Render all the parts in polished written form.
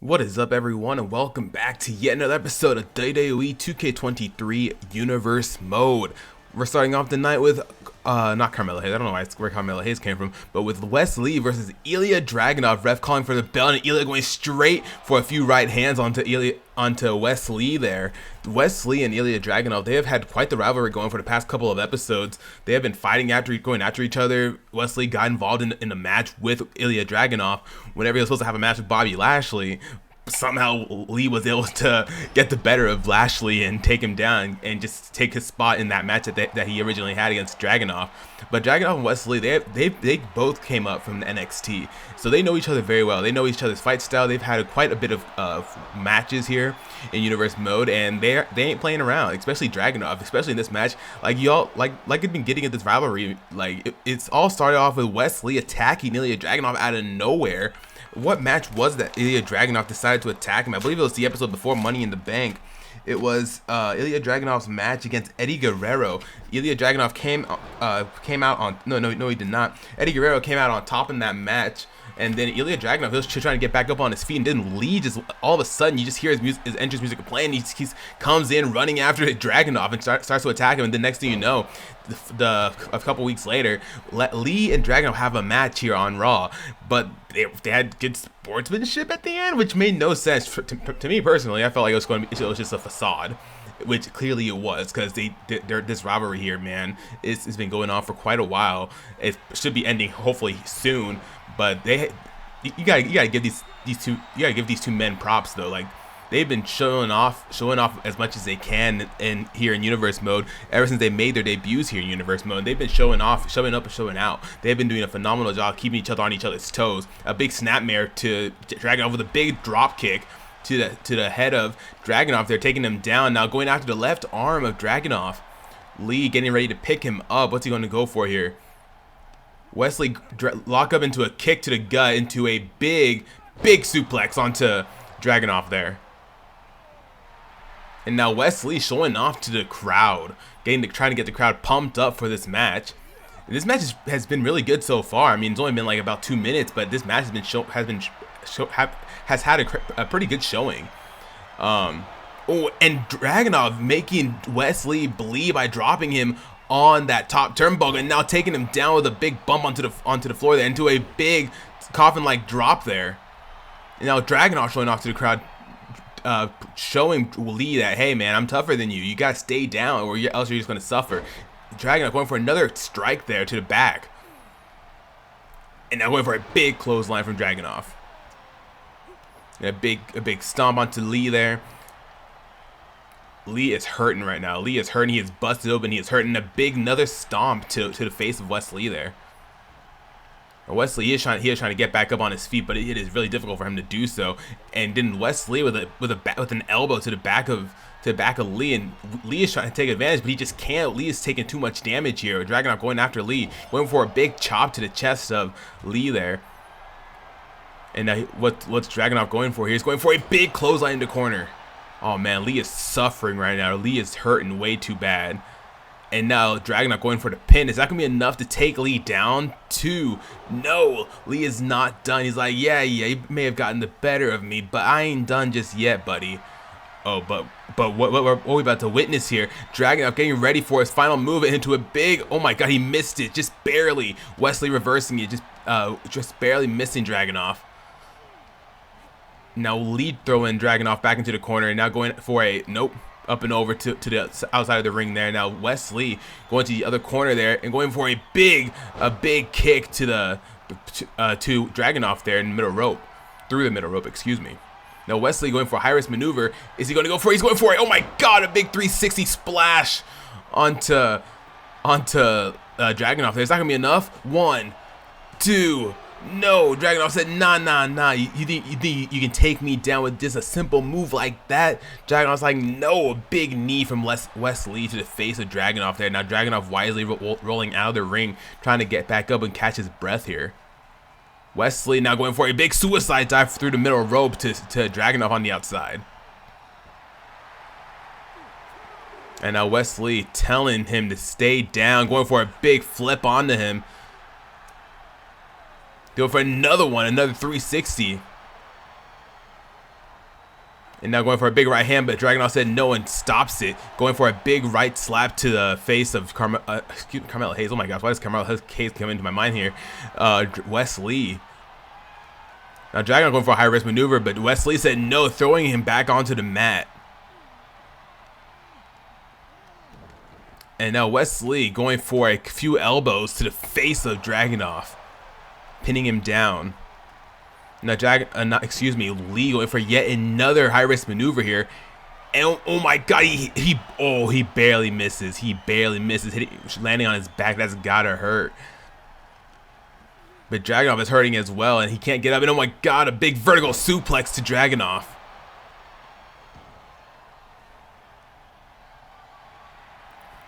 What is up, everyone, and welcome back to yet another episode of WWE 2K23 Universe Mode. We're starting off the night with, not Carmelo Hayes, I don't know where Carmelo Hayes came from, but with Wes Lee versus Ilya Dragunov, ref calling for the bell, and Ilya going straight for a few right hands onto Wes Lee there. Wes Lee and Ilya Dragunov, they have had quite the rivalry going for the past couple of episodes. They have been going after each other. Wes Lee got involved in a match with Ilya Dragunov whenever he was supposed to have a match with Bobby Lashley. Somehow Lee was able to get the better of Lashley and take him down and just take his spot in that match that he originally had against Dragunov. But Dragunov and Wes Lee, they both came up from the NXT, so they know each other very well. They know each other's fight style. They've had quite a bit of matches here in Universe Mode, and they ain't playing around. Especially Dragunov, especially in this match. Like y'all, like it's been getting at this rivalry. Like it's all started off with Wes Lee attacking Ilya Dragunov out of nowhere. What match was that Ilya Dragunov decided to attack him? I believe it was the episode before Money in the Bank. It was Ilya Dragunov's match against Eddie Guerrero. Ilya Dragunov came out on no he did not. Eddie Guerrero came out on top in that match, and then Ilya Dragunov, he was trying to get back up on his feet, and then Lee just all of a sudden you just hear his entrance music playing. He comes in running after Dragunov and starts to attack him, and the next thing you know, a couple weeks later, Lee and Dragunov have a match here on Raw, but they had good sportsmanship at the end, which made no sense to me personally. I felt like it was just a facade, which clearly it was, because this rivalry here, man, it's been going on for quite a while. It should be ending hopefully soon, but you gotta give these two men props though. Like, they've been showing off as much as they can here in Universe Mode ever since they made their debuts here in Universe Mode. They've been showing up and showing out. They've been doing a phenomenal job keeping each other on each other's toes. A big snapmare to Dragunov with a big drop kick to the head of Dragunov. They're taking him down now, going after the left arm of Dragunov. Lee getting ready to pick him up. What's he going to go for here? Wes Lee lock up into a kick to the gut, into a big suplex onto Dragunov there. And now Wes Lee showing off to the crowd, trying to get the crowd pumped up for this match. And this match has been really good so far. I mean, it's only been like about 2 minutes, but this match has had a pretty good showing. And Dragunov making Wes Lee bleed by dropping him on that top turnbuckle, and now taking him down with a big bump onto the floor there, into a big coffin-like drop there. And now Dragunov showing off to the crowd, showing Lee that, hey man, I'm tougher than you. You gotta stay down, or else you're just gonna suffer. Dragunov going for another strike there to the back, and now going for a big clothesline from Dragunov. And a big stomp onto Lee there. Lee is hurting right now. Lee is hurting. He is busted open. He is hurting. Another stomp to the face of Wes Lee there. Wes Lee is trying to get back up on his feet, but it is really difficult for him to do so. And then Wes Lee with an elbow to the back of Lee, and Lee is trying to take advantage, but he just can't. Lee is taking too much damage here. Dragunov going after Lee, going for a big chop to the chest of Lee there. And now what's Dragunov going for here? He's going for a big clothesline in the corner. Oh man, Lee is suffering right now. Lee is hurting way too bad. And now Dragunov going for the pin. Is that going to be enough to take Lee down? 2. No, Lee is not done. He's like, yeah, you may have gotten the better of me, but I ain't done just yet, buddy. Oh, but what we about to witness here? Dragunov getting ready for his final move into a big, oh my god, he missed it, just barely. Wes Lee reversing it, just barely missing Dragunov. Now Lee throwing Dragunov back into the corner, and now going for a nope. Up and over to the outside of the ring there. Now Wes Lee going to the other corner there and going for a big kick to Dragunov there in the middle rope, through the middle rope, excuse me. Now Wes Lee going for a high-risk maneuver. Is he going to go for it? He's going for it. Oh my god, a big 360 splash onto Dragunov there. Is that going to be enough? 1, 2. No, Dragunov said, nah. You think you can take me down with just a simple move like that? Dragunov's like, no. A big knee from Wes Lee to the face of Dragunov there. Now Dragunov wisely rolling out of the ring, trying to get back up and catch his breath here. Wes Lee now going for a big suicide dive through the middle rope to Dragunov on the outside. And now Wes Lee telling him to stay down, going for a big flip onto him. Go for another one, another 360. And now going for a big right hand, but Dragunov said no and stops it. Going for a big right slap to the face of Carmelo Hayes. Oh my gosh, why does Carmelo Hayes come into my mind here? Wes Lee. Now Dragunov going for a high risk maneuver, but Wes Lee said no, throwing him back onto the mat. And now Wes Lee going for a few elbows to the face of Dragunov, pinning him down. Now Lee going for yet another high risk maneuver here, and oh my god, he barely misses. He barely misses, landing on his back. That's gotta hurt. But Dragunov is hurting as well, and he can't get up. And oh my god, a big vertical suplex to Dragunov.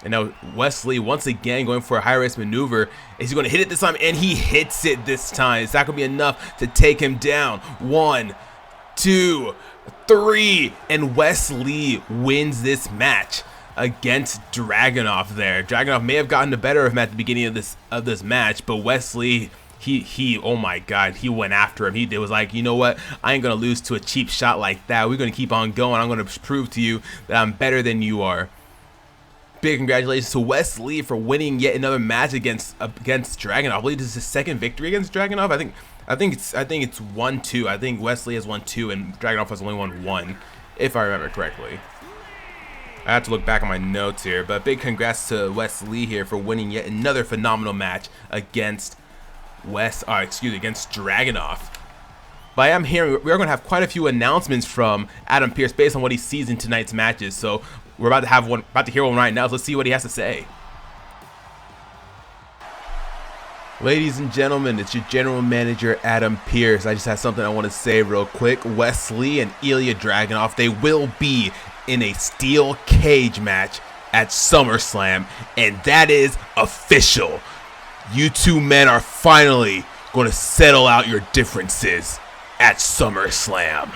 And now Wes Lee once again going for a high-risk maneuver. Is he going to hit it this time? And he hits it this time. Is that going to be enough to take him down? 1, 2, 3. And Wes Lee wins this match against Dragunov there. Dragunov may have gotten the better of him at the beginning of this match, but Wes Lee, he oh my god, he went after him. He was like, you know what? I ain't going to lose to a cheap shot like that. We're going to keep on going. I'm going to prove to you that I'm better than you are. Big congratulations to Wes Lee for winning yet another match against Dragunov. I believe this is his second victory against Dragunov. I think it's 1-2. I think Wes Lee has won 2 and Dragunov has only won 1, if I remember correctly. I have to look back on my notes here, but big congrats to Wes Lee here for winning yet another phenomenal match against Dragunov. But I am hearing we're going to have quite a few announcements from Adam Pearce based on what he sees in tonight's matches. So we're about to hear one right now. So let's see what he has to say. Ladies and gentlemen, it's your general manager, Adam Pearce. I just have something I want to say real quick. Wes Lee and Ilya Dragunov, they will be in a steel cage match at SummerSlam, and that is official. You two men are finally going to settle out your differences at SummerSlam.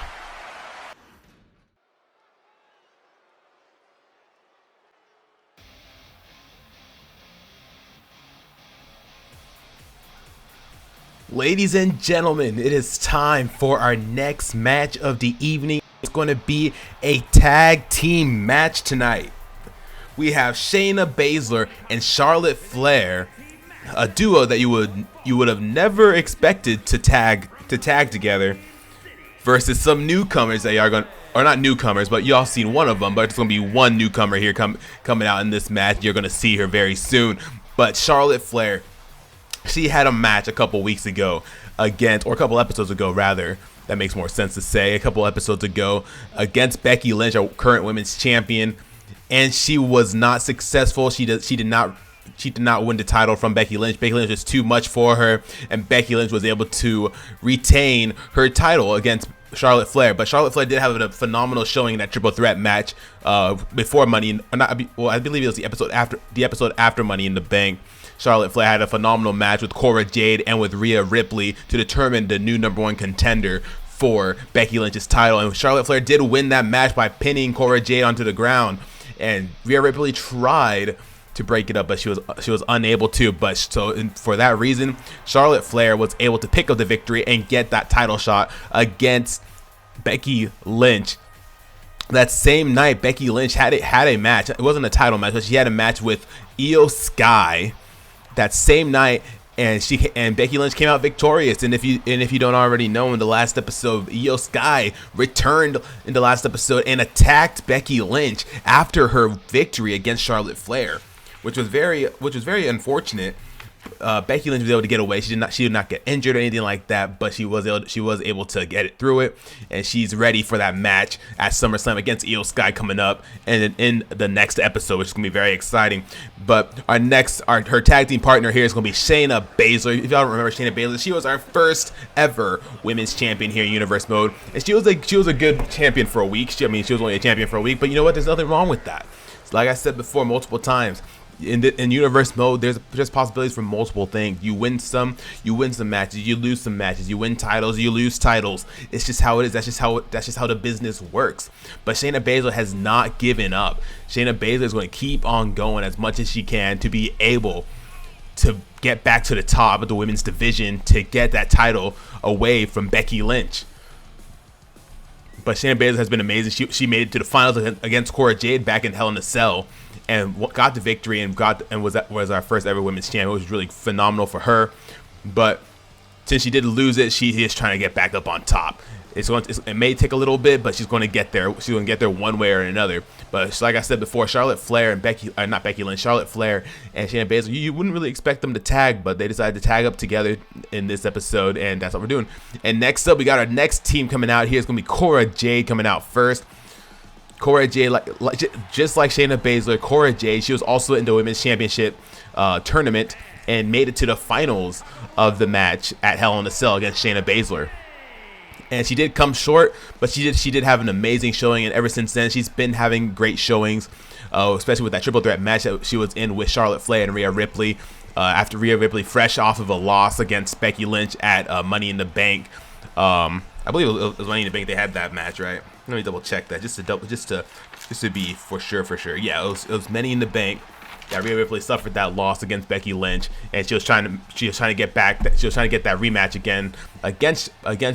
Ladies and gentlemen, it is time for our next match of the evening. It's going to be a tag team match tonight. We have Shayna Baszler and Charlotte Flair, a duo that you would have never expected to tag together, versus some newcomers that are going, or not newcomers, but y'all seen one of them, but it's going to be one newcomer here coming out in this match. You're going to see her very soon. But Charlotte Flair, she had a match a couple weeks ago against, or a couple episodes ago rather, that makes more sense to say, a couple episodes ago against Becky Lynch, our current women's champion, and she was not successful. She did not win the title from Becky Lynch. Becky Lynch was too much for her, and Becky Lynch was able to retain her title against Charlotte Flair. But Charlotte Flair did have a phenomenal showing in that triple threat match before Money. I believe it was the episode after Money in the Bank. Charlotte Flair had a phenomenal match with Cora Jade and with Rhea Ripley to determine the new #1 contender for Becky Lynch's title. And Charlotte Flair did win that match by pinning Cora Jade onto the ground. And Rhea Ripley tried to break it up, but she was unable to. But for that reason, Charlotte Flair was able to pick up the victory and get that title shot against Becky Lynch. That same night, Becky Lynch had a match. It wasn't a title match, but she had a match with Skye that same night, and Becky Lynch came out victorious. And if you don't already know, in the last episode, Skye returned in the last episode and attacked Becky Lynch after her victory against Charlotte Flair, which was very unfortunate. Becky Lynch was able to get away. She did not get injured or anything like that, but she was able to get it through it, and she's ready for that match at SummerSlam against Skye coming up, and in the next episode, which is gonna be very exciting. But her tag team partner here is gonna be Shayna Baszler. If y'all remember Shayna Baszler, she was our first ever women's champion here in Universe Mode, and she was a good champion for a week. She was only a champion for a week, but you know what? There's nothing wrong with that. Like I said before multiple times, in Universe Mode, there's possibilities for multiple things. You win some matches, you lose some matches, you win titles, you lose titles. It's just how it is. That's just how the business works. But Shayna Baszler has not given up. Shayna Baszler is going to keep on going as much as she can to be able to get back to the top of the women's division, to get that title away from Becky Lynch. But Shayna Baszler has been amazing. She made it to the finals against Cora Jade back in Hell in a Cell, and got the victory and was our first ever women's champion. It was really phenomenal for her. But since she did lose it, she is trying to get back up on top. It may take a little bit, but she's going to get there. She's going to get there one way or another. But like I said before, Charlotte Flair and Charlotte Flair and Shayna Baszler, you wouldn't really expect them to tag, but they decided to tag up together in this episode, and that's what we're doing. And next up, we got our next team coming out here. It's going to be Cora Jade coming out first. Cora Jade, just like Shayna Baszler, Cora Jade, she was also in the Women's Championship tournament and made it to the finals of the match at Hell in a Cell against Shayna Baszler. And she did come short, but she did have an amazing showing, and ever since then she's been having great showings, especially with that triple threat match that she was in with Charlotte Flair and Rhea Ripley. After Rhea Ripley, fresh off of a loss against Becky Lynch at Money in the Bank, I believe it was Money in the Bank. They had that match, right? Let me double check that just to be for sure. Yeah, it was Money in the Bank. That Rhea Ripley suffered that loss against Becky Lynch, and she was trying to get back. She was trying to get that rematch again against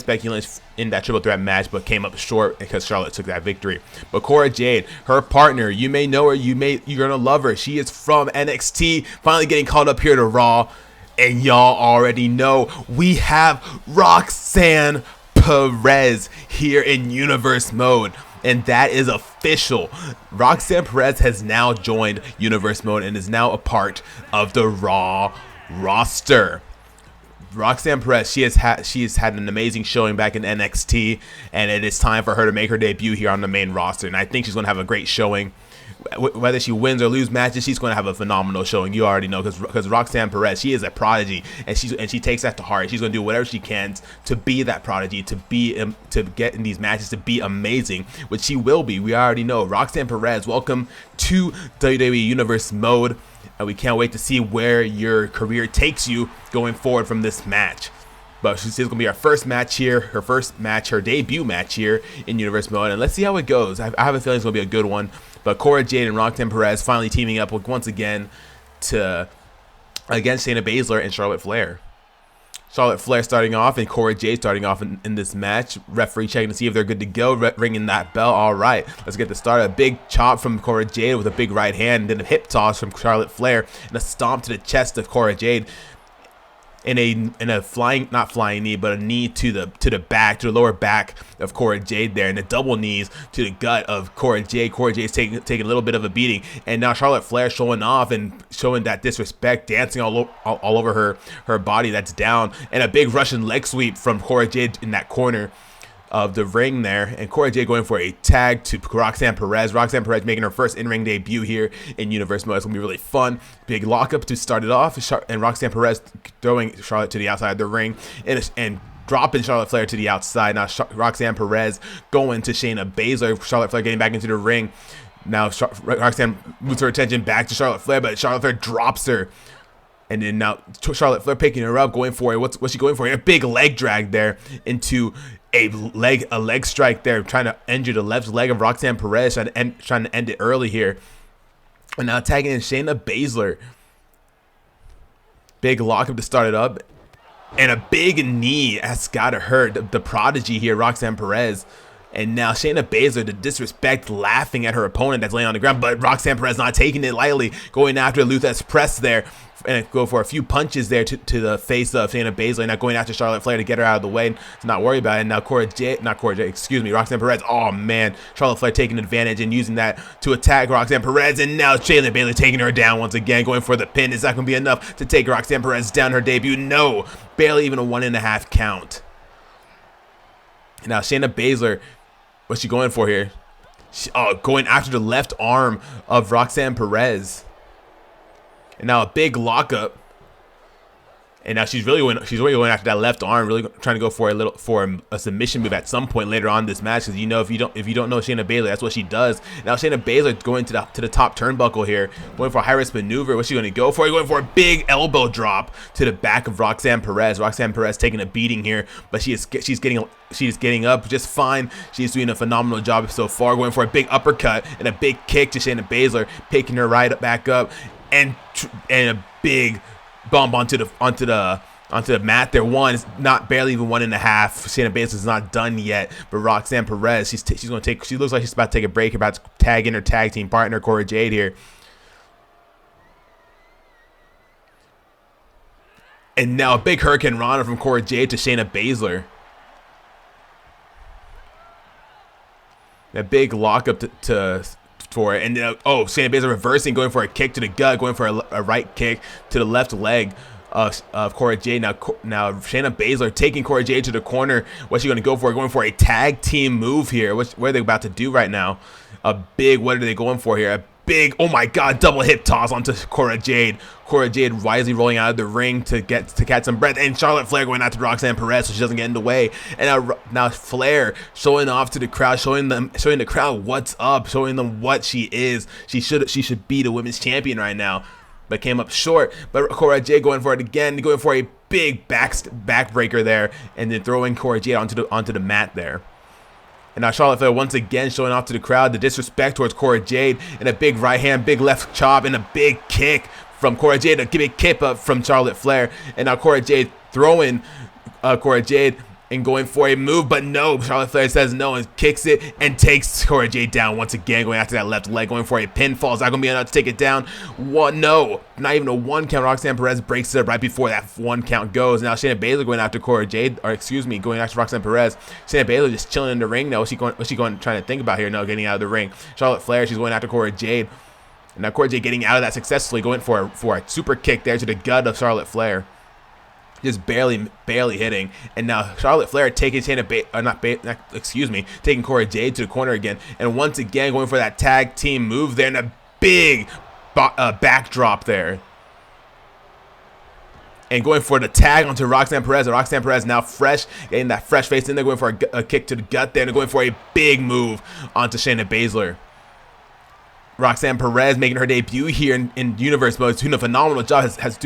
Becky Lynch in that triple threat match, but came up short because Charlotte took that victory. But Cora Jade, her partner, you may know her, you're gonna love her. She is from NXT, finally getting called up here to Raw, and y'all already know we have Roxanne Perez here in Universe Mode. And that is official. Roxanne Perez has now joined Universe Mode and is now a part of the Raw roster. Roxanne Perez, she has had an amazing showing back in NXT, and it is time for her to make her debut here on the main roster. And I think she's going to have a great showing. Whether she wins or lose matches, she's going to have a phenomenal showing. You already know, because Roxanne Perez, she is a prodigy, and she takes that to heart. She's going to do whatever she can to be that prodigy, to get in these matches, to be amazing, which she will be. We already know. Roxanne Perez, welcome to WWE Universe Mode, and we can't wait to see where your career takes you going forward from this match. But she's going to be our first match here, her debut match here in Universe Mode, and let's see how it goes. I have a feeling it's going to be a good one. But Cora Jade and Roxanne Perez finally teaming up once again against Shayna Baszler and Charlotte Flair. Charlotte Flair starting off and Cora Jade starting off in this match. Referee checking to see if they're good to go, ringing that bell. All right, let's get this started. A big chop from Cora Jade with a big right hand, and then a hip toss from Charlotte Flair, and a stomp to the chest of Cora Jade. In a not flying knee, but a knee to the lower back of Cora Jade there, and the double knees to the gut of Cora Jade. Cora Jade's taking a little bit of a beating, and now Charlotte Flair showing off and showing that disrespect, dancing all over her body that's down, and a big Russian leg sweep from Cora Jade in that corner of the ring there, and Cora Jade going for a tag to Roxanne Perez. Roxanne Perez making her first in-ring debut here in Universe Mode. It's going to be really fun. Big lockup to start it off, and Roxanne Perez throwing Charlotte to the outside of the ring and dropping Charlotte Flair to the outside. Now Roxanne Perez going to Shayna Baszler. Charlotte Flair getting back into the ring. Now Roxanne moves her attention back to Charlotte Flair, but Charlotte Flair drops her. And then now Charlotte Flair picking her up, going for it. What's she going for? A big leg drag there into a leg strike there, trying to injure the left leg of Roxanne Perez, trying to end it early here. And now tagging in Shayna Baszler. Big lockup to start it up. And a big knee has got to hurt the prodigy here, Roxanne Perez. And now Shayna Baszler, the disrespect, laughing at her opponent that's laying on the ground, but Roxanne Perez not taking it lightly, going after Luthez press there, and go for a few punches there to the face of Shayna Baszler, now going after Charlotte Flair to get her out of the way, to not worry about it. And now Roxanne Perez, oh man, Charlotte Flair taking advantage and using that to attack Roxanne Perez, and now Shayna Baszler taking her down once again, going for the pin. Is that going to be enough to take Roxanne Perez down her debut? No, barely even a 1.5 count. Now Shayna Baszler, what's she going for here? Going after the left arm of Roxanne Perez. And now a big lockup. And now she's really going after that left arm, really trying to go for a submission move at some point later on in this match. Because you know, if you don't know Shayna Baszler, that's what she does. Now Shayna Baszler going to the top turnbuckle here, going for a high risk maneuver. What's she going to go for? Going for a big elbow drop to the back of Roxanne Perez. Roxanne Perez taking a beating here, but she's getting up just fine. She's doing a phenomenal job so far. Going for a big uppercut and a big kick to Shayna Baszler, picking her right back up, and a big bump onto the onto the mat there. One is not barely even 1.5. Shayna Baszler is not done yet, but Roxanne Perez, she's going to take. She looks like she's about to take a break. About to tag in her tag team partner Cora Jade here. And now a big Hurricane Rana from Cora Jade to Shayna Baszler. A big lockup for it. And Shayna Baszler reversing, going for a kick to the gut, going for a right kick to the left leg of Cora Jade. Now Shayna Baszler taking Cora Jade to the corner. What's she going to go for? Going for a tag team move here. What are they about to do right now? What are they going for here? A big, oh my god, double hip toss onto Cora Jade. Cora Jade wisely rolling out of the ring to catch some breath, and Charlotte Flair going out to Roxanne Perez so she doesn't get in the way. And now Flair showing off to the crowd, showing the crowd what's up, showing them what she is. She should be the women's champion right now, but came up short. But Cora Jade going for it again, going for a big backbreaker there, and then throwing Cora Jade onto the mat there. And now Charlotte Flair once again showing off to the crowd the disrespect towards Cora Jade, and a big right hand, big left chop, and a big kick from Cora Jade. A big kick up from Charlotte Flair. And now Cora Jade throwing Cora Jade and going for a move, but no, Charlotte Flair says no and kicks it and takes Cora Jade down once again, going after that left leg, going for a pinfall. Is that going to be enough to take it down? No, not even a 1 count. Roxanne Perez breaks it up right before that 1 count goes. Now Shayna Baszler going after Cora Jade, going after Roxanne Perez. Shayna Baszler just chilling in the ring now. What's she going trying to think about here? No, getting out of the ring. Charlotte Flair, she's going after Cora Jade. And now Cora Jade getting out of that successfully, going for a super kick there to the gut of Charlotte Flair. Just barely hitting. And now Charlotte Flair taking taking Cora Jade to the corner again, and once again going for that tag team move there, and a big backdrop there, and going for the tag onto Roxanne Perez. And Roxanne Perez now fresh, getting that fresh face in there, going for a kick to the gut there, and going for a big move onto Shayna Baszler. Roxanne Perez making her debut here in Universe Mode, doing a phenomenal job. Has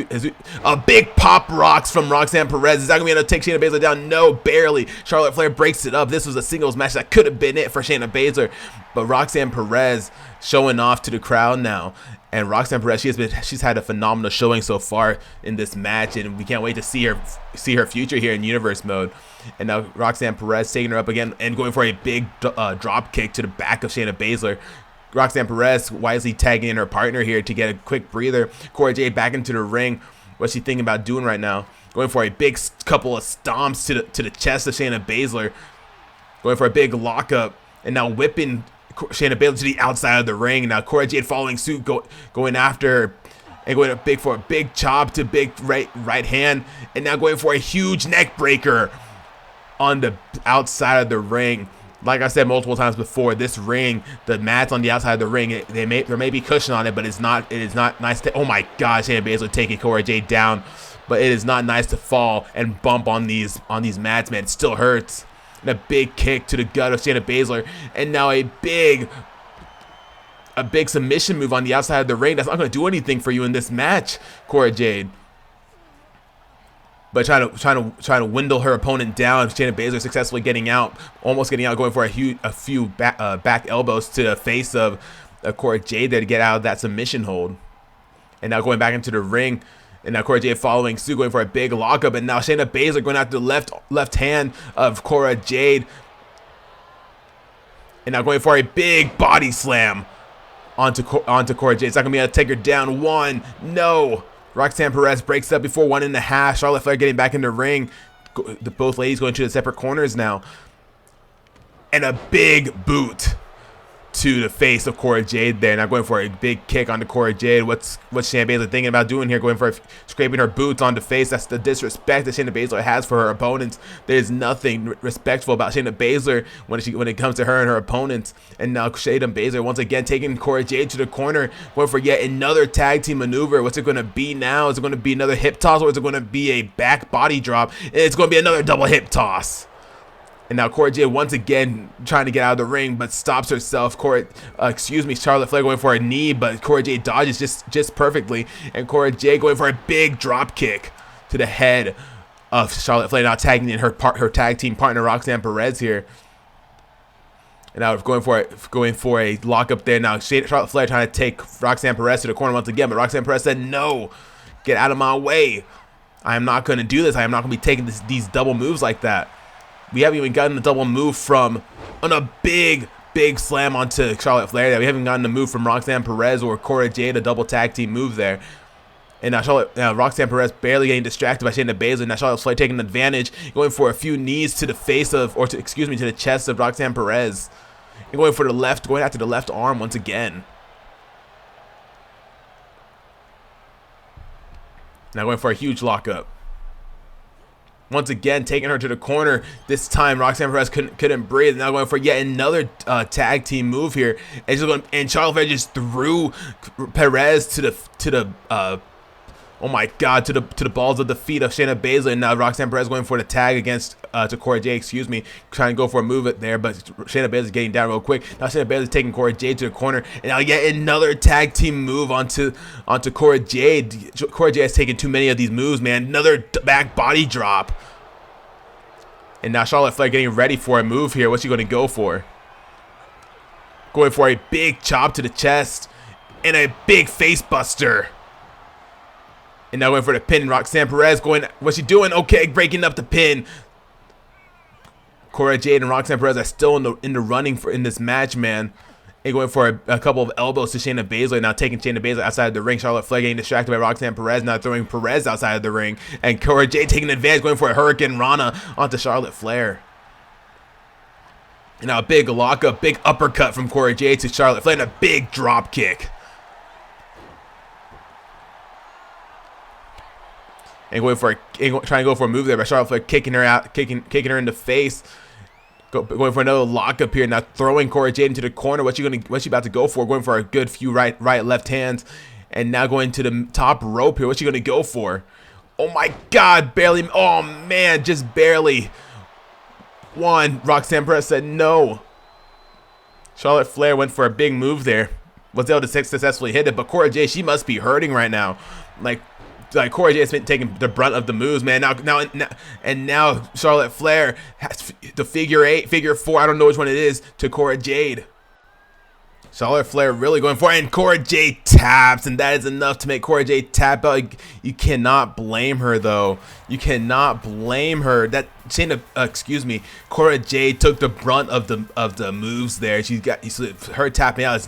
a big pop rocks from Roxanne Perez. Is that going to be able to take Shayna Baszler down? No, barely. Charlotte Flair breaks it up. This was a singles match that could have been it for Shayna Baszler, but Roxanne Perez showing off to the crowd now. And Roxanne Perez, she's had a phenomenal showing so far in this match, and we can't wait to see her future here in Universe Mode. And now Roxanne Perez taking her up again and going for a big drop kick to the back of Shayna Baszler. Roxanne Perez wisely tagging in her partner here to get a quick breather. Cora Jade back into the ring. What's she thinking about doing right now? Going for a big couple of stomps to the chest of Shayna Baszler. Going for a big lockup, and now whipping Shayna Baszler to the outside of the ring. Now Cora Jade following suit, going after her, and going for a big chop to big right hand, and now going for a huge neck breaker on the outside of the ring. Like I said multiple times before, this ring, the mats on the outside of the ring, there may be cushion on it, but it is not nice to. Oh my God, Shayna Baszler taking Cora Jade down, but it is not nice to fall and bump on these mats, man. It still hurts. And a big kick to the gut of Shayna Baszler, and now a big submission move on the outside of the ring. That's not going to do anything for you in this match, Cora Jade. But trying to windle her opponent down. Shayna Baszler successfully almost getting out, going for a few back elbows to the face of Cora Jade there to get out of that submission hold. And now going back into the ring, and now Cora Jade following suit, going for a big lockup, and now Shayna Baszler going after the left hand of Cora Jade, and now going for a big body slam onto Cora Jade. It's not gonna be able to take her down. One, no. Roxanne Perez breaks up before 1.5. Charlotte Flair getting back in the ring. Both ladies going to the separate corners now. And a big boot to the face of Cora Jade there. Now going for a big kick onto Cora Jade. What's Shayna Baszler thinking about doing here? Going for scraping her boots on the face. That's the disrespect that Shayna Baszler has for her opponents. There's nothing respectful about Shayna Baszler when it comes to her and her opponents. And now Shayna Baszler once again taking Cora Jade to the corner, going for yet another tag team maneuver. What's it going to be now? Is it going to be another hip toss, or is it going to be a back body drop? And it's going to be another double hip toss. And now Cora Jade once again trying to get out of the ring, but stops herself. Charlotte Flair going for a knee, but Cora Jade dodges just perfectly. And Cora Jade going for a big drop kick to the head of Charlotte Flair, now tagging in her tag team partner Roxanne Perez here. And now going for a lockup there. Now Charlotte Flair trying to take Roxanne Perez to the corner once again, but Roxanne Perez said no, get out of my way. I am not going to do this. I am not going to be taking these double moves like that. We haven't even gotten the double move from on a big slam onto Charlotte Flair there. We haven't gotten the move from Roxanne Perez or Cora Jade, a double tag team move there. And now Roxanne Perez barely getting distracted by Shayna Baszler. Now Charlotte Flair taking advantage, going for a few knees to the face of, or to the chest of Roxanne Perez. And going for the left, going after the left arm once again. Now going for a huge lockup. Once again, taking her to the corner. This time, Roxanne Perez couldn't breathe. Now going for yet another tag team move here, and Charlotte Flair just threw Perez to the oh my God, to the balls of the feet of Shayna Baszler. And now Roxanne Perez going for the tag against to Cora Jade, excuse me, trying to go for a move it there, but Shayna Baszler getting down real quick. Now Shayna Baszler taking Cora Jade to the corner, and now yet another tag team move onto Cora Jade. Cora Jade has taken too many of these moves, man. Another back body drop. And now Charlotte Flair getting ready for a move here. What's she going to go for? Going for a big chop to the chest and a big face buster. And now going for the pin. Roxanne Perez going, what's she doing? Okay, breaking up the pin. Cora Jade and Roxanne Perez are still in the running in this match, man. And going for a couple of elbows to Shayna Baszler. Now taking Shayna Baszler outside of the ring. Charlotte Flair getting distracted by Roxanne Perez. Now throwing Perez outside of the ring. And Cora Jade taking advantage, going for a Hurricane Rana onto Charlotte Flair. And now a big lockup, big uppercut from Cora Jade to Charlotte Flair. And a big drop kick. And trying to go for a move there, but Charlotte Flair kicking her out, kicking her in the face. Going for another lockup here. Now throwing Cora Jade into the corner. What's she about to go for? Going for a good few right, left hands. And now going to the top rope here. What's she going to go for? Oh my God, barely. Oh man, just barely. Roxanne Perez said no. Charlotte Flair went for a big move there. Was able to successfully hit it, but Cora Jade, she must be hurting right now. Like Cora Jade has been taking the brunt of the moves, man. Now Charlotte Flair has the figure four, I don't know which one it is, to Cora Jade. Charlotte Flair really going for it, and Cora Jade taps, and that is enough to make Cora Jade tap out. You cannot blame her, though. You cannot blame her. That Cora Jade took the brunt of the moves there. Her tapping out is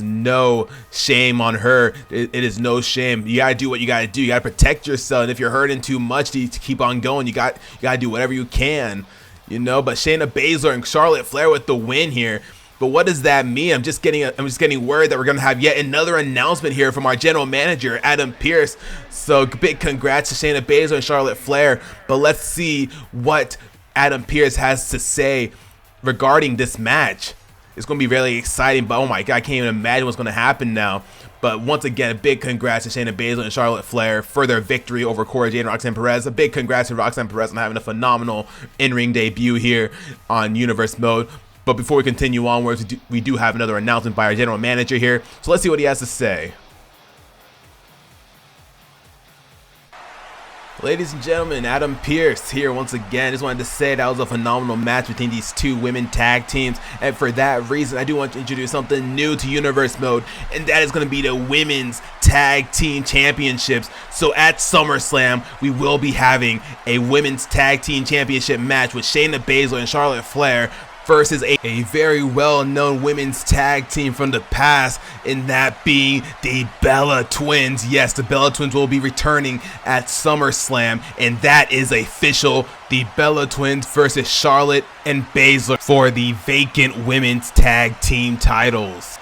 no shame on her. It is no shame. You gotta do what you gotta do. You gotta protect yourself, and if you're hurting too much to keep on going, you gotta do whatever you can, you know. But Shayna Baszler and Charlotte Flair with the win here. But what does that mean? I'm just getting word that we're gonna have yet another announcement here from our general manager, Adam Pearce. So big congrats to Shayna Baszler and Charlotte Flair. But let's see what Adam Pearce has to say regarding this match. It's gonna be really exciting, but oh my God, I can't even imagine what's gonna happen now. But once again, a big congrats to Shayna Baszler and Charlotte Flair for their victory over Cora Jade and Roxanne Perez. A big congrats to Roxanne Perez on having a phenomenal in-ring debut here on Universe Mode. But before we continue onwards, we do have another announcement by our general manager here. So let's see what he has to say. Ladies and gentlemen, Adam Pearce here once again. Just wanted to say that was a phenomenal match between these two women tag teams. And for that reason, I do want to introduce something new to Universe Mode. And that is going to be the Women's Tag Team Championships. So at SummerSlam, we will be having a Women's Tag Team Championship match with Shayna Baszler and Charlotte Flair versus a very well-known women's tag team from the past, and that being the Bella Twins. Yes, the Bella Twins will be returning at SummerSlam, and that is official. The Bella Twins versus Charlotte and Baszler for the vacant women's tag team titles.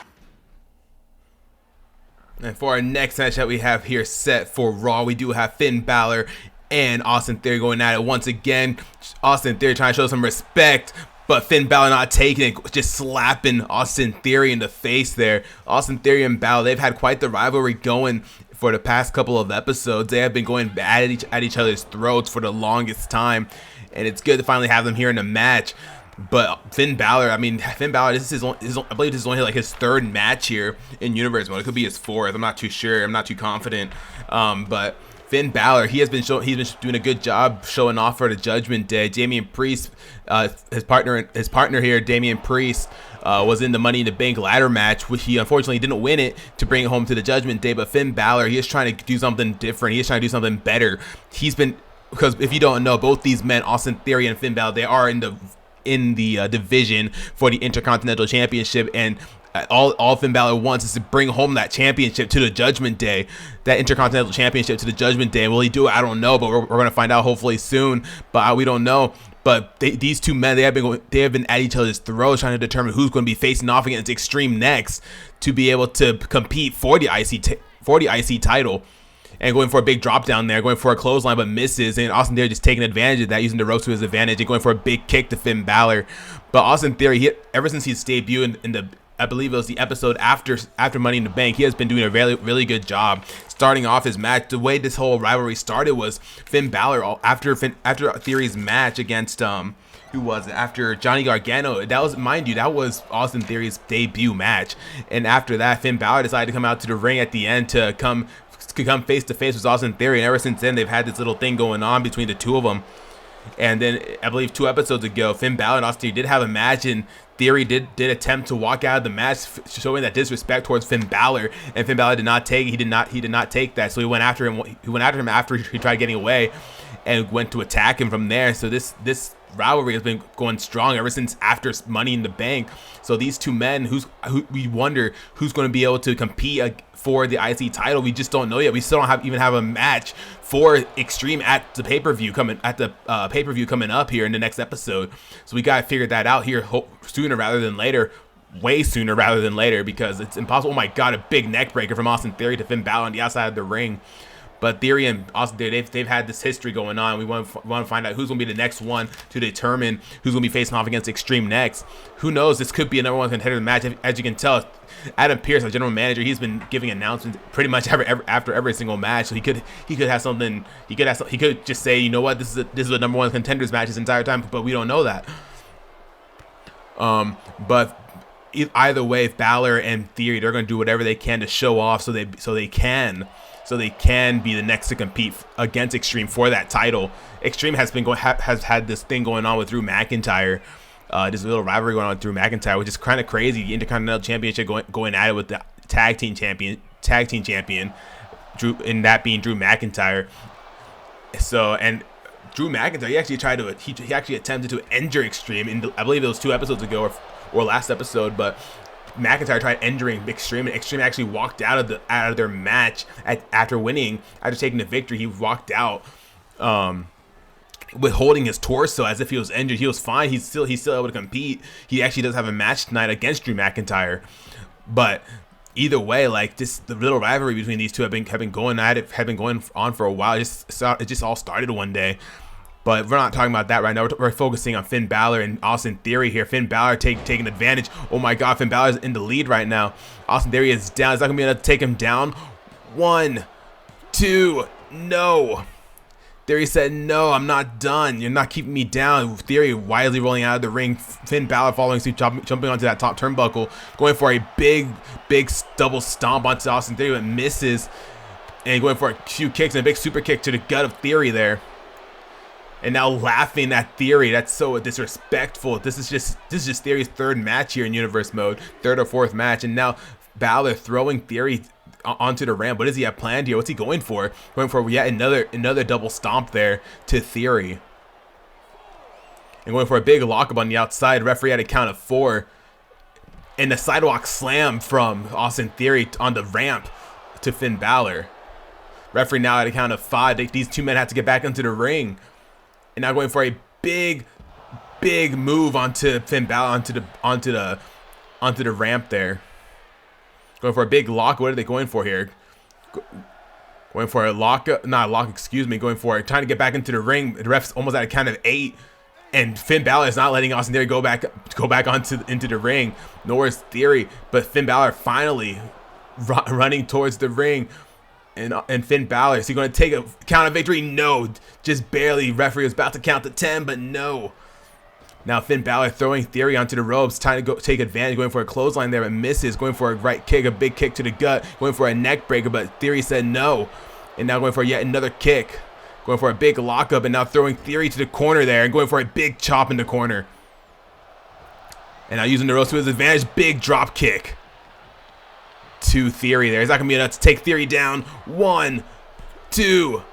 And for our next match that we have here set for Raw, we do have Finn Balor and Austin Theory going at it once again. Austin Theory trying to show some respect, but Finn Balor not taking it, just slapping Austin Theory in the face there. Austin Theory and Balor, they've had quite the rivalry going for the past couple of episodes. They have been going at each other's throats for the longest time, and it's good to finally have them here in a match. But Finn Balor, I believe this is only like his third match here in Universe Mode. It could be his fourth. I'm not too sure. I'm not too confident. But Finn Balor, he's been doing a good job showing off for the Judgment Day. Damian Priest, his partner here, Damian Priest, was in the Money in the Bank ladder match, which he unfortunately didn't win it to bring it home to the Judgment Day. But Finn Balor, he is trying to do something different. He is trying to do something better. Because if you don't know, both these men, Austin Theory and Finn Balor, they are in the division for the Intercontinental Championship, and all Finn Balor wants is to bring home that championship to the Judgment Day, that Intercontinental Championship to the Judgment Day. Will he do it? I don't know, but we're going to find out hopefully soon. But we don't know. But these two men, they have been at each other's throats, trying to determine who's going to be facing off against Extreme next to be able to compete for the IC title. And going for a big drop down there, going for a clothesline, but misses. And Austin Theory just taking advantage of that, using the ropes to his advantage, and going for a big kick to Finn Balor. But Austin Theory, ever since his debut in the, I believe it was the episode after Money in the Bank, he has been doing a really, really good job starting off his match. The way this whole rivalry started was Finn Balor, after Theory's match against who was it? After Johnny Gargano. That was, mind you, that was Austin Theory's debut match. And after that, Finn Balor decided to come out to the ring at the end to come face to face with Austin Theory, and ever since then they've had this little thing going on between the two of them. And then I believe 2 episodes ago, Finn Balor and Austin Theory did have a match, and Theory did attempt to walk out of the match, showing that disrespect towards Finn Balor, and Finn Balor did not take that. So he went after him after he tried getting away, and went to attack him from there. So this rivalry has been going strong ever since after Money in the Bank. So these two men, who we wonder who's going to be able to compete for the IC title. We just don't know yet. We still don't even have a match for Extreme at the pay-per-view coming up here in the next episode. So we got to figure that out here sooner rather than later. Way sooner rather than later, because it's impossible. Oh my God, a big neck breaker from Austin Theory to Finn Balor on the outside of the ring. But Theory and Austin Theory, they've had this history going on. We want to find out who's going to be the next one to determine who's going to be facing off against Extreme next. Who knows? This could be a #1 contender match. As you can tell, Adam Pearce, our general manager, he's been giving announcements pretty much after every single match. So he could have something. He could just say, you know what, this is a #1 contenders match this entire time. But we don't know that. But either way, Balor and Theory, they're going to do whatever they can to show off, so they can be the next to compete against Extreme for that title. Extreme has had this thing going on with Drew McIntyre, this little rivalry going on with Drew McIntyre, which is kind of crazy. The Intercontinental Championship going at it with the tag team champion, Drew, and that being Drew McIntyre. So, and Drew McIntyre, he actually attempted to injure Extreme I believe it was 2 episodes ago or last episode, but McIntyre tried injuring Extreme, and Extreme actually walked out of their match after taking the victory. He walked out with holding his torso as if he was injured. He was fine. He's still able to compete. He actually does have a match tonight against Drew McIntyre. But either way, like the little rivalry between these two have been going on for a while. It just all started one day. But we're not talking about that right now. We're focusing on Finn Balor and Austin Theory here. Finn Balor taking advantage. Oh my God, Finn Balor is in the lead right now. Austin Theory is down. Is that going to be able to take him down? 1, 2, no. Theory said, no, I'm not done. You're not keeping me down. Theory wisely rolling out of the ring. Finn Balor following suit, jumping onto that top turnbuckle, going for a big double stomp onto Austin Theory, but misses. And going for a few kicks and a big super kick to the gut of Theory there. And now laughing at Theory. That's so disrespectful. This is just Theory's 3rd match here in Universe Mode, 3rd or 4th match, and now Balor throwing Theory onto the ramp. What does he have planned here? What's he going for? Going for yet another double stomp there to Theory, and going for a big lockup on the outside. Referee had a count of 4, and the sidewalk slam from Austin Theory on the ramp to Finn Balor. Referee now at a count of 5. These two men have to get back into the ring. And now going for a big move onto Finn Balor onto the ramp there. Going for a big lock. What are they going for here? Going for a lock, not a lock, excuse me. Going for it, trying to get back into the ring. The ref's almost at a count of 8, and Finn Balor is not letting Austin Theory go back into the ring. Nor is Theory, but Finn Balor finally running towards the ring. And Finn Balor, is he going to take a count of victory? No, just barely. Referee was about to count to 10, but no. Now Finn Balor throwing Theory onto the ropes, trying to go take advantage, going for a clothesline there, but misses. Going for a right kick, a big kick to the gut, going for a neck breaker, but Theory said no. And now going for yet another kick. Going for a big lockup and now throwing Theory to the corner there and going for a big chop in the corner. And now using the ropes to his advantage. Big drop kick to Theory there. He's not going to be enough to take Theory down. 1, 2.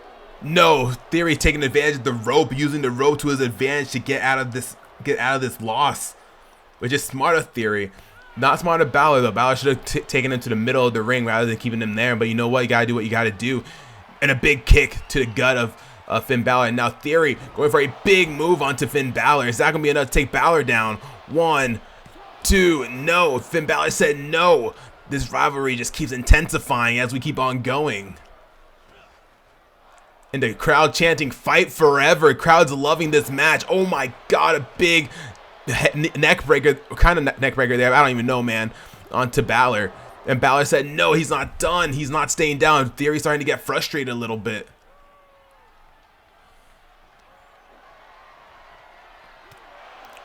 No. Theory taking advantage of the rope, using the rope to his advantage to get out of this loss. Which is smart of Theory. Not smart of Balor though. Balor should have taken him to the middle of the ring rather than keeping him there. But you know what? You got to do what you got to do. And a big kick to the gut of Finn Balor. And now Theory going for a big move onto Finn Balor. Is that going to be enough to take Balor down? 1, 2. No. Finn Balor said no. This rivalry just keeps intensifying as we keep on going. And the crowd chanting "Fight Forever." Crowd's loving this match. Oh my God, a big neck breaker, kind of neck breaker there. I don't even know, man. Onto Balor. And Balor said no, he's not done. He's not staying down. Theory's starting to get frustrated a little bit.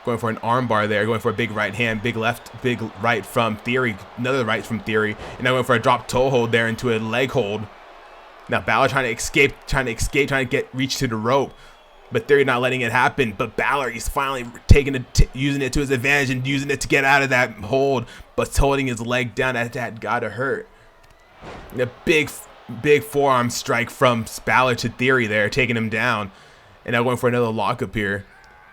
Going for an armbar there. Going for a big right hand, big left, big right from Theory. Another right from Theory. And now going for a drop toe hold there into a leg hold. Now Balor trying to reach to the rope, but Theory not letting it happen. But Balor, he's finally using it to his advantage and using it to get out of that hold, but holding his leg down. That gotta hurt. And a big forearm strike from Balor to Theory there, taking him down. And now going for another lockup here.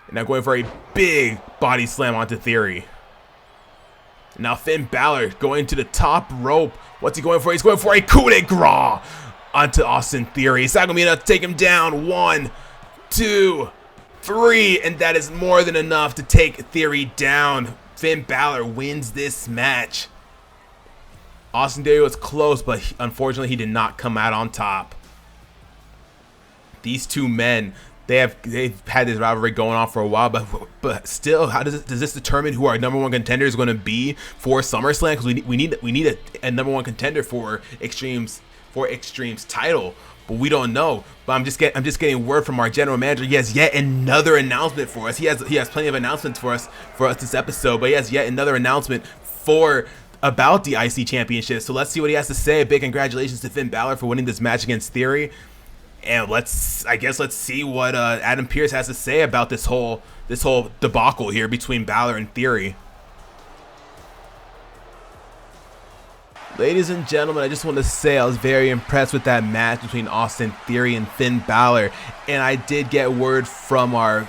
And now going for a big body slam onto Theory. And now Finn Balor going to the top rope. What's he going for? He's going for a coup de grace onto Austin Theory. Is that going to be enough to take him down? 1, 2, 3. And that is more than enough to take Theory down. Finn Balor wins this match. Austin Theory was close, but unfortunately he did not come out on top. These two men, they've had this rivalry going on for a while, but still, how does this determine who our #1 contender is going to be for SummerSlam? Because we need a #1 contender for Extreme's title, but we don't know. But I'm just getting word from our general manager. He has yet another announcement for us. He has plenty of announcements for us this episode, but he has yet another announcement about the IC Championship. So let's see what he has to say. A big congratulations to Finn Balor for winning this match against Theory. And let's see what Adam Pearce has to say about this whole debacle here between Balor and Theory. Ladies and gentlemen, I just want to say I was very impressed with that match between Austin Theory and Finn Balor, and I did get word from our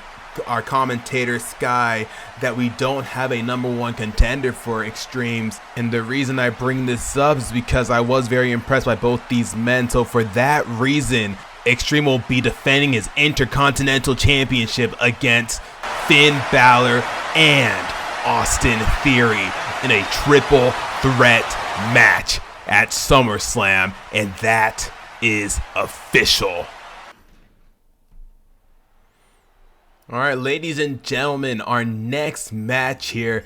commentator Skye that we don't have a #1 contender for Extremes, and the reason I bring this up is because I was very impressed by both these men. So for that reason, Extreme will be defending his Intercontinental Championship against Finn Balor and Austin Theory in a triple threat match at SummerSlam, and that is official. All right, ladies and gentlemen, our next match here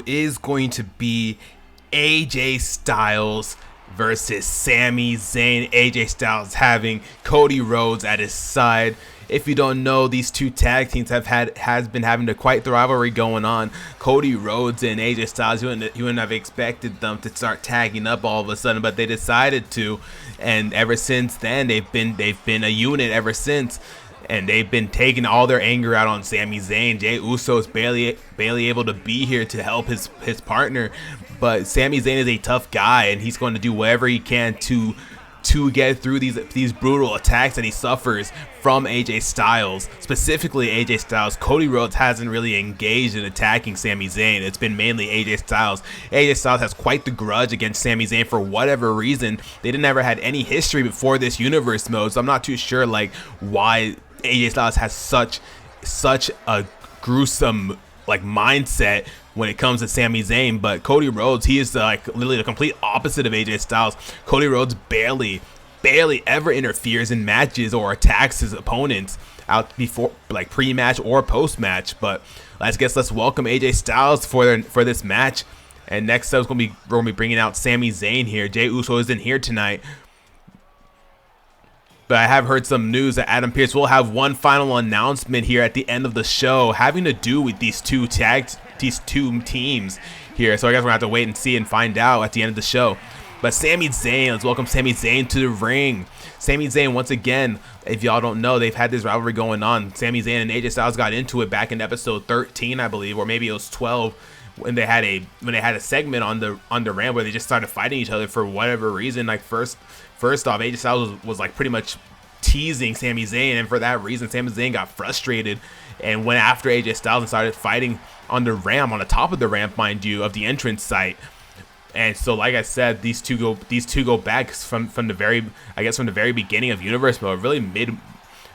is going to be AJ Styles versus Sami Zayn. AJ Styles having Cody Rhodes at his side. If you don't know, these two tag teams has been having quite the rivalry going on. Cody Rhodes and AJ Styles, you wouldn't have expected them to start tagging up all of a sudden, but they decided to, and ever since then they've been a unit ever since. And they've been taking all their anger out on Sami Zayn. Jey Uso is barely able to be here to help his partner, but Sami Zayn is a tough guy, and he's going to do whatever he can to get through these brutal attacks that he suffers from AJ Styles. Specifically AJ Styles. Cody Rhodes hasn't really engaged in attacking Sami Zayn. It's been mainly AJ Styles. AJ Styles has quite the grudge against Sami Zayn for whatever reason. They never had any history before this universe mode, so I'm not too sure why AJ Styles has such a gruesome mindset when it comes to Sami Zayn. But Cody Rhodes, he is literally the complete opposite of AJ Styles. Cody Rhodes barely ever interferes in matches or attacks his opponents out before, pre-match or post-match. But let's welcome AJ Styles for this match. And next up we're gonna be bringing out Sami Zayn here. Jey Uso isn't here tonight, but I have heard some news that Adam Pearce will have one final announcement here at the end of the show having to do with these two teams here. So I guess we're going to have to wait and see and find out at the end of the show. But Sami Zayn, let's welcome Sami Zayn to the ring. Sami Zayn, once again, if y'all don't know, they've had this rivalry going on. Sami Zayn and AJ Styles got into it back in episode 13, I believe, or maybe it was 12, when they had a segment on the Ramp where they just started fighting each other for whatever reason. Like first off, AJ Styles was like pretty much teasing Sami Zayn, and for that reason, Sami Zayn got frustrated and went after AJ Styles and started fighting on the ramp, on the top of the ramp, mind you, of the entrance site. And so, like I said, these two go back from the very beginning of Universe Mode, really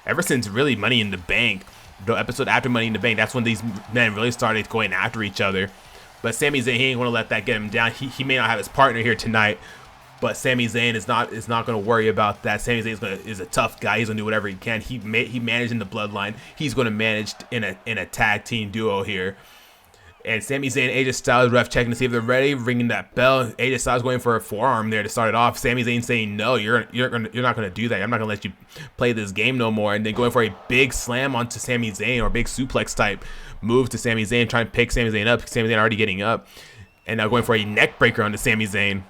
ever since really Money in the Bank, the episode after Money in the Bank. That's when these men really started going after each other. But Sami Zayn, he ain't gonna let that get him down. He may not have his partner here tonight, but Sami Zayn is not gonna worry about that. Sami Zayn is a tough guy. He's gonna do whatever he can. He managed in the Bloodline. He's gonna manage in a tag team duo here. And Sami Zayn, AJ Styles, ref checking to see if they're ready, ringing that bell. AJ Styles going for a forearm there to start it off. Sami Zayn saying, no, you're not gonna do that. I'm not gonna let you play this game no more. And then going for a big slam onto Sami Zayn, or big suplex type move to Sami Zayn, trying to pick Sami Zayn up. Sami Zayn already getting up, and now going for a neck breaker onto Sami Zayn.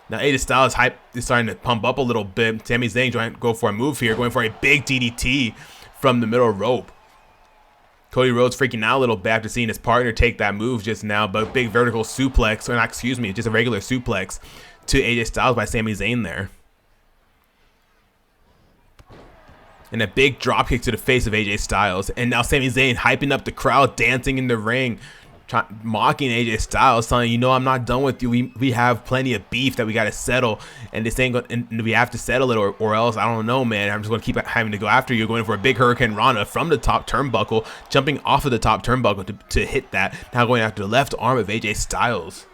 Now AJ Styles hype is starting to pump up a little bit. Sami Zayn trying to go for a move here, going for a big DDT from the middle rope. Cody Rhodes freaking out a little bit after seeing his partner take that move just now, but big vertical suplex, or not, excuse me, just a regular suplex to AJ Styles by Sami Zayn there. And a big drop kick to the face of AJ Styles. And now Sami Zayn hyping up the crowd, dancing in the ring, mocking AJ Styles, telling, you know, I'm not done with you. We have plenty of beef that we got to settle, and this ain't going, and we have to settle it, or else, I don't know, man, I'm just going to keep having to go after you. Going for a big Hurricane Rana from the top turnbuckle, jumping off of the top turnbuckle to hit that. Now going after the left arm of AJ Styles.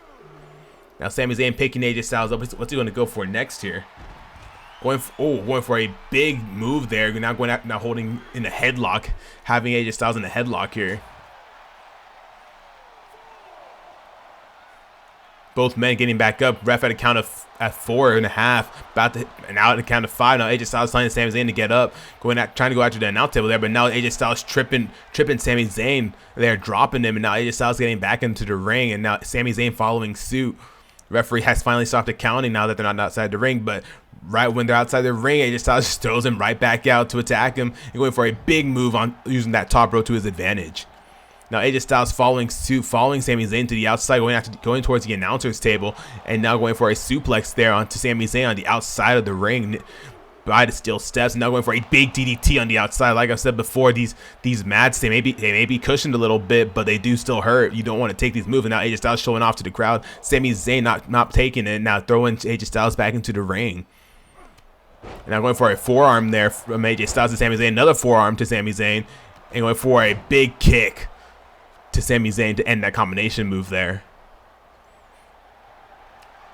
Now Sami Zayn picking AJ Styles up. What's he going to go for next here? Going for a big move there. Now holding in a headlock, having AJ Styles in a headlock here. Both men getting back up. Ref at a count of at 4.5. And now at a count of 5. Now AJ Styles telling Sami Zayn to get up, trying to go after the announce table there. But now AJ Styles tripping Sami Zayn there, dropping him. And now AJ Styles getting back into the ring, and now Sami Zayn following suit. Referee has finally stopped the counting now that they're not outside the ring. But right when they're outside the ring, AJ Styles just throws him right back out to attack him, and going for a big move on using that top rope to his advantage. Now AJ Styles following Sami Zayn to the outside, going towards the announcer's table, and now going for a suplex there onto Sami Zayn on the outside of the ring by the steel steps. And now going for a big DDT on the outside. Like I said before, these mats, they may be cushioned a little bit, but they do still hurt. You don't want to take these moves. And now AJ Styles showing off to the crowd. Sami Zayn not taking it. Now throwing AJ Styles back into the ring. And now going for a forearm there from AJ Styles to Sami Zayn. Another forearm to Sami Zayn, and going for a big kick to Sami Zayn to end that combination move there.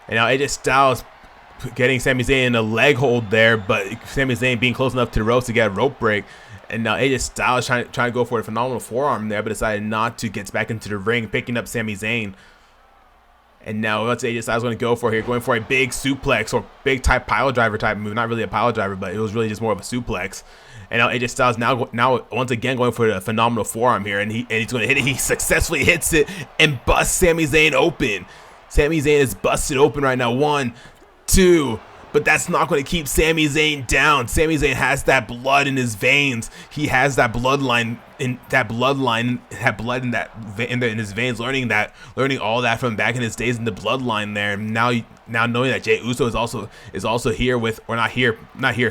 And now AJ Styles getting Sami Zayn in a leg hold there, but Sami Zayn being close enough to the ropes to get a rope break. And now AJ Styles trying to go for a phenomenal forearm there, but decided not to, gets back into the ring, picking up Sami Zayn. And now what's AJ Styles going to go for here? Going for a big suplex, or big type pile driver type move. Not really a pile driver, but it was really just more of a suplex. And now AJ Styles now once again going for a phenomenal forearm here, and he's going to hit it. He successfully hits it and busts Sami Zayn open. Sami Zayn is busted open right now. 1, 2. But that's not going to keep Sami Zayn down. Sami Zayn has that blood in his veins. He has that bloodline in his veins. Learning all that from back in his days in the bloodline there. Now knowing that Jey Uso is also here with, or not here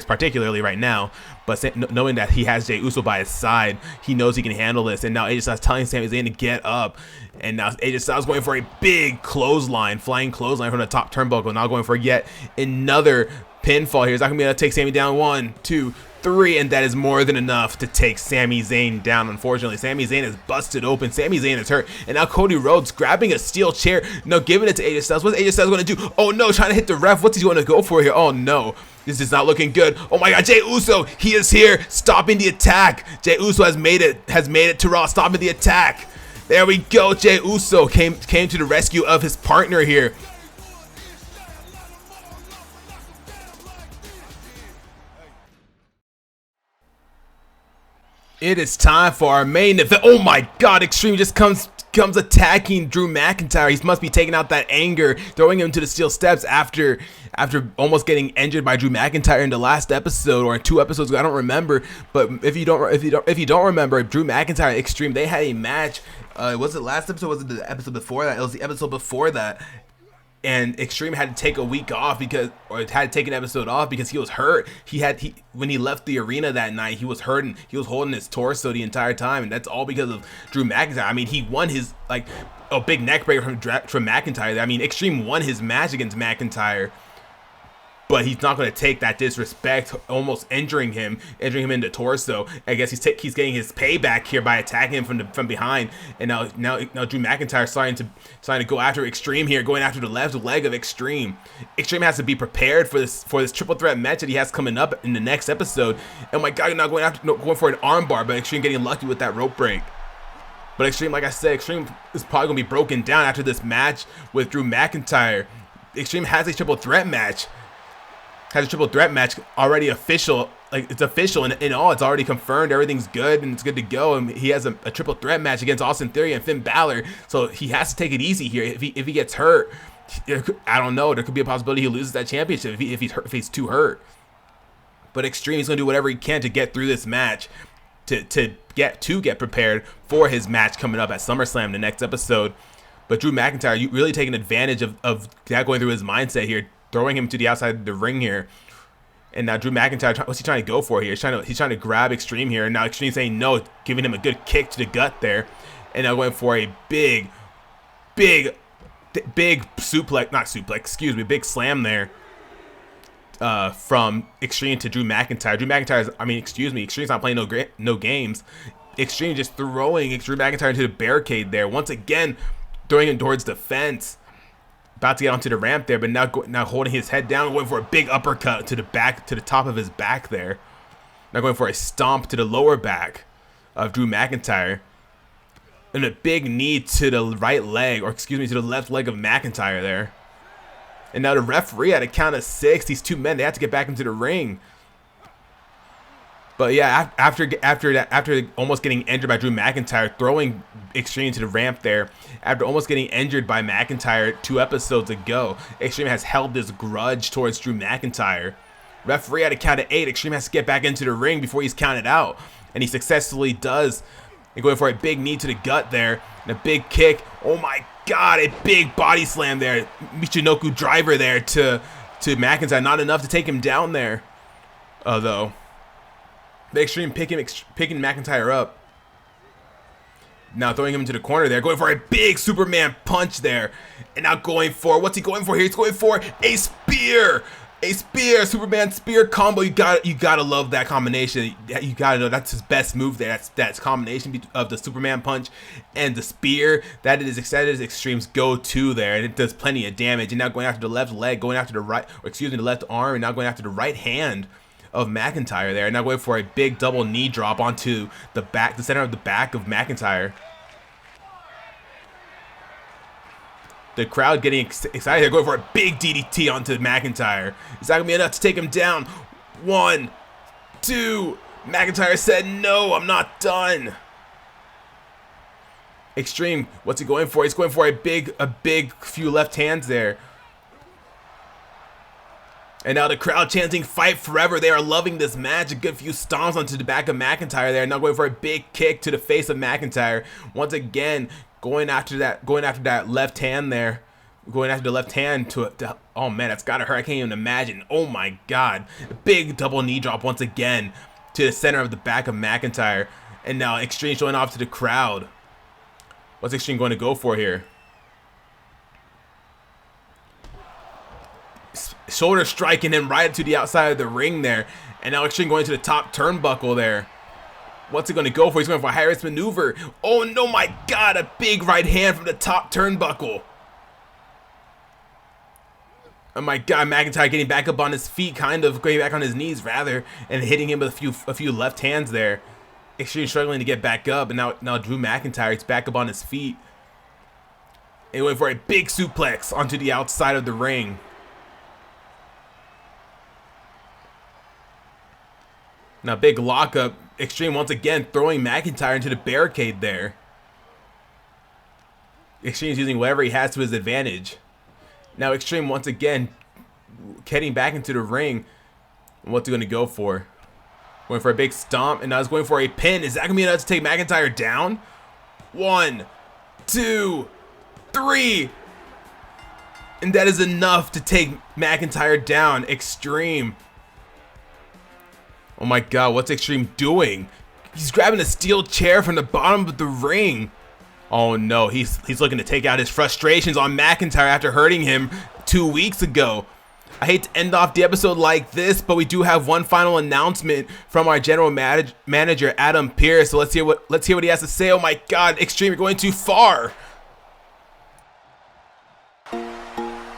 particularly right now, but knowing that he has Jey Uso by his side, he knows he can handle this. And now AJ Styles telling Sami Zayn to get up. And now AJ Styles going for a big flying clothesline from the top turnbuckle. Now going for yet another pinfall here. He's not going to be able to take Sami down. 1, 2, 3, and that is more than enough to take Sami Zayn down. Unfortunately, Sami Zayn is busted open. Sami Zayn is hurt. And now Cody Rhodes grabbing a steel chair. No, giving it to AJ Styles. What's AJ Styles going to do? Oh no, trying to hit the ref. What's he going to go for here? Oh no. This is not looking good. Oh my god, Jey Uso, he is here, stopping the attack. Jey Uso has made it to Raw, stopping the attack. There we go. Jey Uso came to the rescue of his partner here. It is time for our main event. Oh my god, Extreme just comes comes attacking Drew McIntyre. He must be taking out that anger, throwing him to the steel steps after almost getting injured by Drew McIntyre in the last episode or 2 episodes ago. I don't remember, but if you don't remember, Drew McIntyre and Extreme, they had a match. Was it last episode? Was it the episode before that? It was the episode before that. And Extreme had to take a week off or had to take an episode off because he was hurt. When he left the arena that night, he was hurt and he was holding his torso the entire time, and that's all because of Drew McIntyre. I mean, he won his a big neck breaker from McIntyre. I mean, Extreme won his match against McIntyre, but he's not going to take that disrespect, almost injuring him in the torso. I guess he's getting his payback here by attacking him from behind. And now Drew McIntyre starting to go after Extreme here, going after the left leg of Extreme. Extreme has to be prepared for this triple threat match that he has coming up in the next episode. Oh my God, not going for an armbar, but Extreme getting lucky with that rope break. But Extreme, like I said, Extreme is probably going to be broken down after this match with Drew McIntyre. Extreme has a triple threat match. Already official. It's official and all. It's already confirmed. Everything's good and it's good to go. And he has a triple threat match against Austin Theory and Finn Balor. So he has to take it easy here. If he gets hurt, I don't know. There could be a possibility he loses that championship if he's too hurt. But Extreme is going to do whatever he can to get through this match, to get prepared for his match coming up at SummerSlam, the next episode. But Drew McIntyre, you really taking advantage of that, going through his mindset here, throwing him to the outside of the ring here. And now Drew McIntyre, what's he trying to go for here? He's trying to grab Extreme here. And now Extreme saying no, giving him a good kick to the gut there. And now going for a big big slam there from Extreme to Drew McIntyre. Extreme's not playing no games. Extreme just throwing Drew McIntyre into the barricade there. Once again, throwing him towards the fence. About to get onto the ramp there, but now holding his head down, going for a big uppercut to the top of his back there. Now going for a stomp to the lower back of Drew McIntyre. And a big knee to the to the left leg of McIntyre there. And now the referee at a count of 6, these two men, they have to get back into the ring. But yeah, after almost getting injured by Drew McIntyre, throwing Extreme to the ramp there, after almost getting injured by McIntyre 2 episodes ago, Extreme has held this grudge towards Drew McIntyre. Referee at a count of 8, Extreme has to get back into the ring before he's counted out, and he successfully does. And going for a big knee to the gut there, and a big kick. Oh my God, a big body slam there. Michinoku driver there to McIntyre, not enough to take him down there, though. The Extreme picking McIntyre up. Now throwing him into the corner there, going for a big Superman punch there. And now going for, what's he going for here? He's going for a spear. A spear, Superman spear combo. You gotta love that combination. You gotta know that's his best move there. That's combination of the Superman punch and the spear. That is Extreme's go-to there, and it does plenty of damage. And now going after the left leg, going after the the left arm, and now going after the right hand of McIntyre there. Now going for a big double knee drop onto the center of the back of McIntyre. The crowd getting excited. They're going for a big DDT onto McIntyre. Is that going to be enough to take him down? 1, 2. McIntyre said, no, I'm not done. Extreme, what's he going for? He's going for a big few left hands there. And now the crowd chanting fight forever. They are loving this match. A good few stomps onto the back of McIntyre there. Now going for a big kick to the face of McIntyre. Once again, going after that left hand there. Going after the left hand oh man, that's gotta hurt. I can't even imagine. Oh my God. A big double knee drop once again to the center of the back of McIntyre. And now Extreme showing off to the crowd. What's Extreme going to go for here? Shoulder striking him right to the outside of the ring there. And now Extreme going to the top turnbuckle there. What's he going to go for? He's going for a high-risk maneuver. Oh no, my God, a big right hand from the top turnbuckle. Oh my God, McIntyre getting back up on his feet, kind of going back on his knees rather, and hitting him with a few left hands there. Extreme struggling to get back up, and now Drew McIntyre is back up on his feet. And went for a big suplex onto the outside of the ring. Now big lockup. Extreme once again throwing McIntyre into the barricade there. Extreme's using whatever he has to his advantage. Now Extreme once again getting back into the ring. What's he going to go for? Going for a big stomp, and now he's going for a pin. Is that going to be enough to take McIntyre down? 1, 2, 3. And that is enough to take McIntyre down. Extreme. Oh my god, what's Extreme doing? He's grabbing a steel chair from the bottom of the ring. Oh no, he's looking to take out his frustrations on McIntyre after hurting him 2 weeks ago. I hate to end off the episode like this, but we do have one final announcement from our general manager, Adam Pearce. So let's hear what he has to say. Oh my god, Extreme, you're going too far.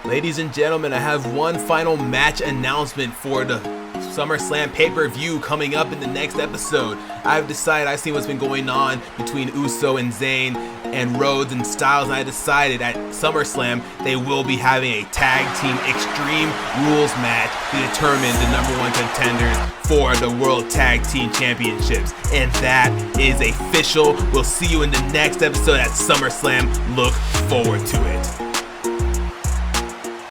Ladies and gentlemen, I have one final match announcement for the SummerSlam pay-per-view coming up in the next episode. I've seen what's been going on between Uso and Zayn and Rhodes and Styles, and I decided at SummerSlam they will be having a tag team Extreme Rules match to determine the #1 contenders for the World Tag Team Championships. And that is official. We'll see you in the next episode at SummerSlam. Look forward to it.